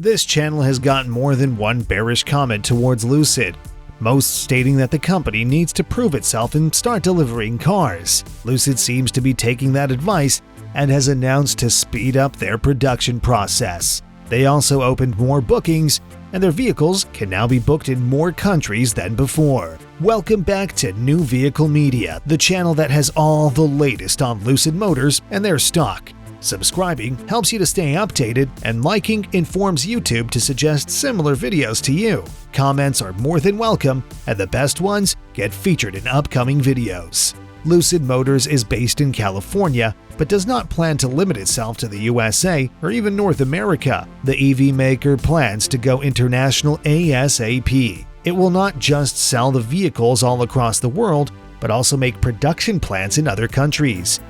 This channel has gotten more than one bearish comment towards Lucid, most stating that the company needs to prove itself and start delivering cars. Lucid seems to be taking that advice and has announced to speed up their production process. They also opened more bookings, and their vehicles can now be booked in more countries than before. Welcome back to NewVehicleMedia, the channel that has all the latest on Lucid Motors and their stock. Subscribing helps you to stay updated, and liking informs YouTube to suggest similar videos to you. Comments are more than welcome, and the best ones get featured in upcoming videos. Lucid Motors is based in California, but does not plan to limit itself to the USA or even North America. The EV maker plans to go international ASAP. It will not just sell the vehicles all across the world, but also make production plants in other countries.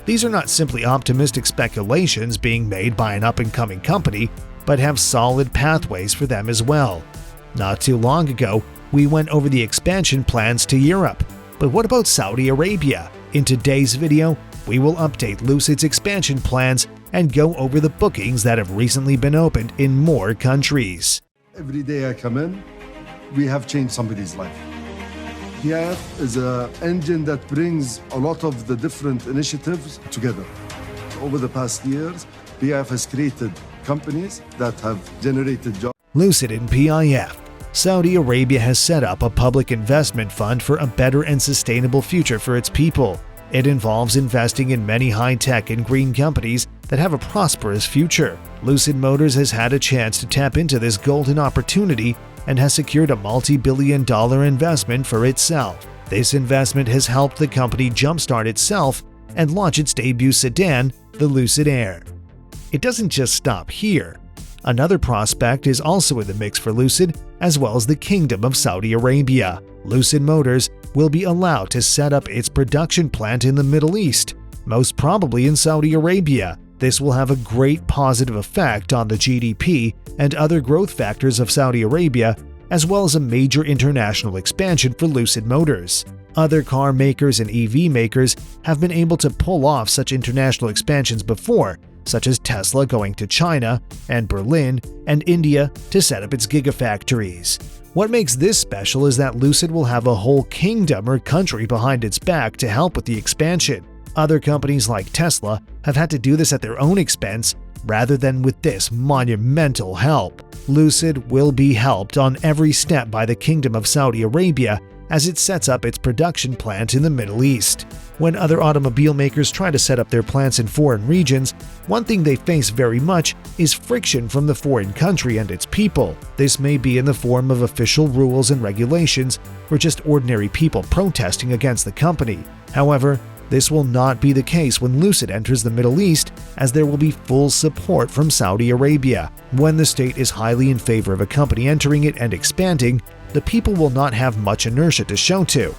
These are not simply optimistic speculations being made by an up-and-coming company, but have solid pathways for them as well. Not too long ago, we went over the expansion plans to Europe. But what about Saudi Arabia? In today's video, we will update Lucid's expansion plans and go over the bookings that have recently been opened in more countries. Every day I come in, we have changed somebody's life. PIF is an engine that brings a lot of the different initiatives together. Over the past years, PIF has created companies that have generated jobs. Lucid and PIF. Saudi Arabia has set up a public investment fund for a better and sustainable future for its people. It involves investing in many high-tech and green companies that have a prosperous future. Lucid Motors has had a chance to tap into this golden opportunity and has secured a multi-billion-dollar investment for itself. This investment has helped the company jumpstart itself and launch its debut sedan, the Lucid Air. It doesn't just stop here. Another prospect is also in the mix for Lucid, as well as the Kingdom of Saudi Arabia. Lucid Motors will be allowed to set up its production plant in the Middle East, most probably in Saudi Arabia. This will have a great positive effect on the GDP and other growth factors of Saudi Arabia, as well as a major international expansion for Lucid Motors. Other car makers and EV makers have been able to pull off such international expansions before, such as Tesla going to China and Berlin and India to set up its gigafactories. What makes this special is that Lucid will have a whole kingdom or country behind its back to help with the expansion. Other companies like Tesla have had to do this at their own expense rather than with this monumental help. Lucid will be helped on every step by the Kingdom of Saudi Arabia as it sets up its production plant in the Middle East. When other automobile makers try to set up their plants in foreign regions, one thing they face very much is friction from the foreign country and its people. This may be in the form of official rules and regulations or just ordinary people protesting against the company. However, this will not be the case when Lucid enters the Middle East, as there will be full support from Saudi Arabia. When the state is highly in favor of a company entering it and expanding, the people will not have much inertia to show to.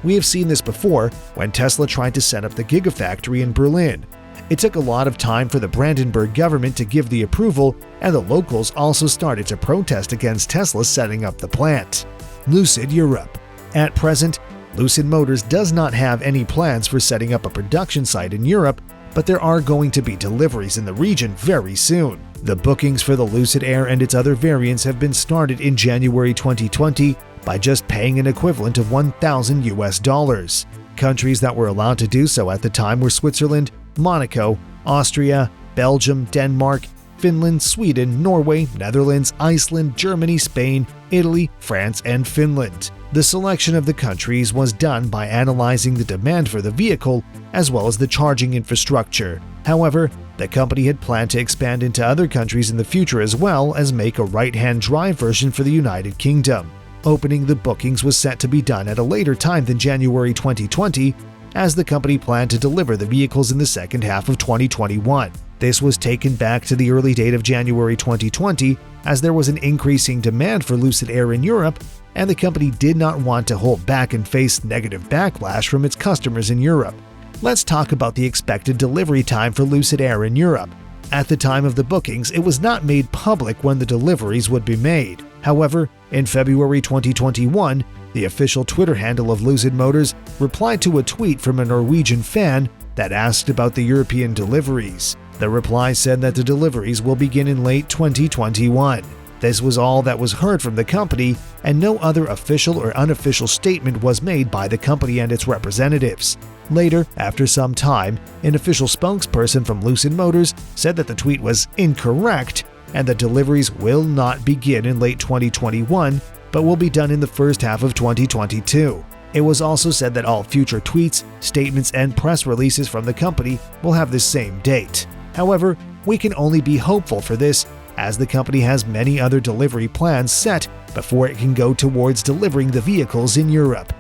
We have seen this before when Tesla tried to set up the Gigafactory in Berlin. It took a lot of time for the Brandenburg government to give the approval, and the locals also started to protest against Tesla setting up the plant. Lucid Europe. At present, Lucid Motors does not have any plans for setting up a production site in Europe, but there are going to be deliveries in the region very soon. The bookings for the Lucid Air and its other variants have been started in January 2020 by just paying an equivalent of $1,000 US. Countries that were allowed to do so at the time were Switzerland, Monaco, Austria, Belgium, Denmark, Finland, Sweden, Norway, Netherlands, Iceland, Germany, Spain, Italy, France, and Finland. The selection of the countries was done by analyzing the demand for the vehicle as well as the charging infrastructure. However, the company had planned to expand into other countries in the future as well as make a right-hand drive version for the United Kingdom. Opening the bookings was set to be done at a later time than January 2020, as the company planned to deliver the vehicles in the second half of 2021. This was taken back to the early date of January 2020, as there was an increasing demand for Lucid Air in Europe, and the company did not want to hold back and face negative backlash from its customers in Europe. Let's talk about the expected delivery time for Lucid Air in Europe. At the time of the bookings, it was not made public when the deliveries would be made. However, in February 2021, the official Twitter handle of Lucid Motors replied to a tweet from a Norwegian fan that asked about the European deliveries. The reply said that the deliveries will begin in late 2021. This was all that was heard from the company, and no other official or unofficial statement was made by the company and its representatives. Later, after some time, an official spokesperson from Lucid Motors said that the tweet was incorrect and that deliveries will not begin in late 2021, but will be done in the first half of 2022. It was also said that all future tweets, statements, and press releases from the company will have the same date. However, we can only be hopeful for this, as the company has many other delivery plans set before it can go towards delivering the vehicles in Europe.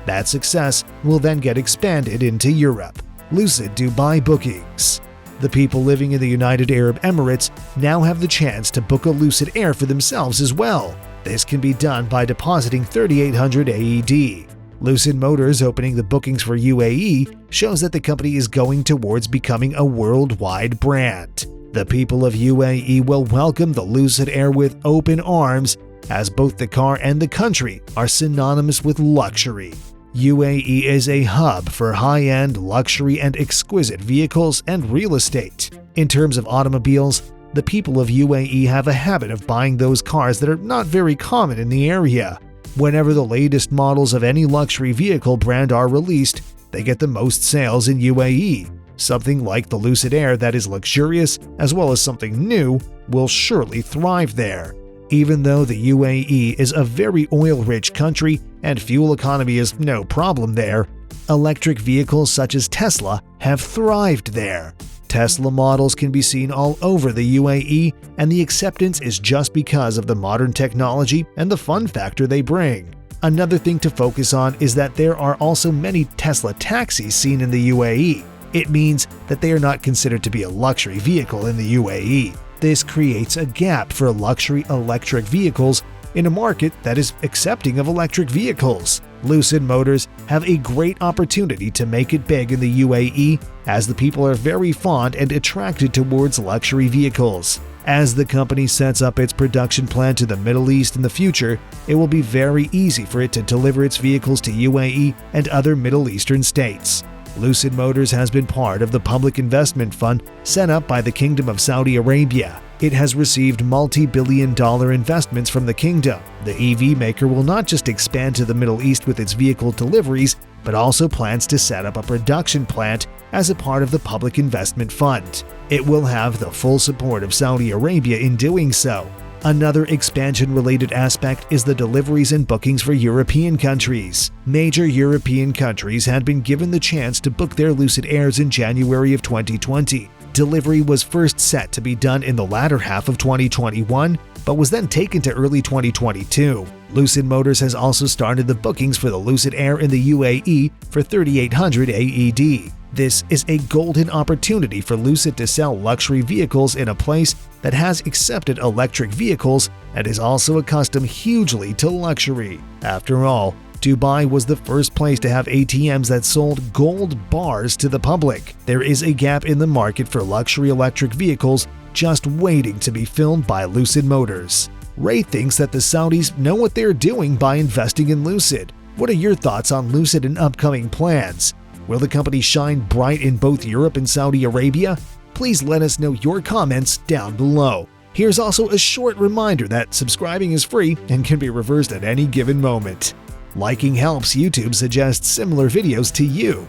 That success will then get expanded into Europe. Lucid Dubai bookings. The people living in the United Arab Emirates now have the chance to book a Lucid Air for themselves as well. This can be done by depositing 3,800 AED. Lucid Motors opening the bookings for UAE shows that the company is going towards becoming a worldwide brand. The people of UAE will welcome the Lucid Air with open arms, as both the car and the country are synonymous with luxury. UAE is a hub for high-end, luxury, and exquisite vehicles and real estate. In terms of automobiles, the people of UAE have a habit of buying those cars that are not very common in the area. Whenever the latest models of any luxury vehicle brand are released, they get the most sales in UAE. Something like the Lucid Air that is luxurious as well as something new will surely thrive there. Even though the UAE is a very oil-rich country and fuel economy is no problem there, electric vehicles such as Tesla have thrived there. Tesla models can be seen all over the UAE, and the acceptance is just because of the modern technology and the fun factor they bring. Another thing to focus on is that there are also many Tesla taxis seen in the UAE. It means that they are not considered to be a luxury vehicle in the UAE. This creates a gap for luxury electric vehicles in a market that is accepting of electric vehicles. Lucid Motors have a great opportunity to make it big in the UAE, as the people are very fond and attracted towards luxury vehicles. As the company sets up its production plan to the Middle East in the future, it will be very easy for it to deliver its vehicles to UAE and other Middle Eastern states. Lucid Motors has been part of the public investment fund set up by the Kingdom of Saudi Arabia. It has received multi-billion-dollar investments from the kingdom. The EV maker will not just expand to the Middle East with its vehicle deliveries, but also plans to set up a production plant as a part of the public investment fund. It will have the full support of Saudi Arabia in doing so. Another expansion-related aspect is the deliveries and bookings for European countries. Major European countries had been given the chance to book their Lucid Airs in January of 2020. Delivery was first set to be done in the latter half of 2021, but was then taken to early 2022. Lucid Motors has also started the bookings for the Lucid Air in the UAE for 3,800 AED. This is a golden opportunity for Lucid to sell luxury vehicles in a place that has accepted electric vehicles and is also accustomed hugely to luxury. After all, Dubai was the first place to have ATMs that sold gold bars to the public. There is a gap in the market for luxury electric vehicles just waiting to be filled by Lucid Motors. Ray thinks that the Saudis know what they're doing by investing in Lucid. What are your thoughts on Lucid and upcoming plans? Will the company shine bright in both Europe and Saudi Arabia? Please let us know your comments down below. Here's also a short reminder that subscribing is free and can be reversed at any given moment. Liking helps YouTube suggest similar videos to you.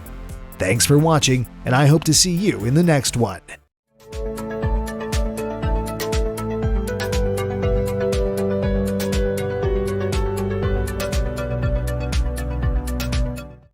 Thanks for watching, and I hope to see you in the next one.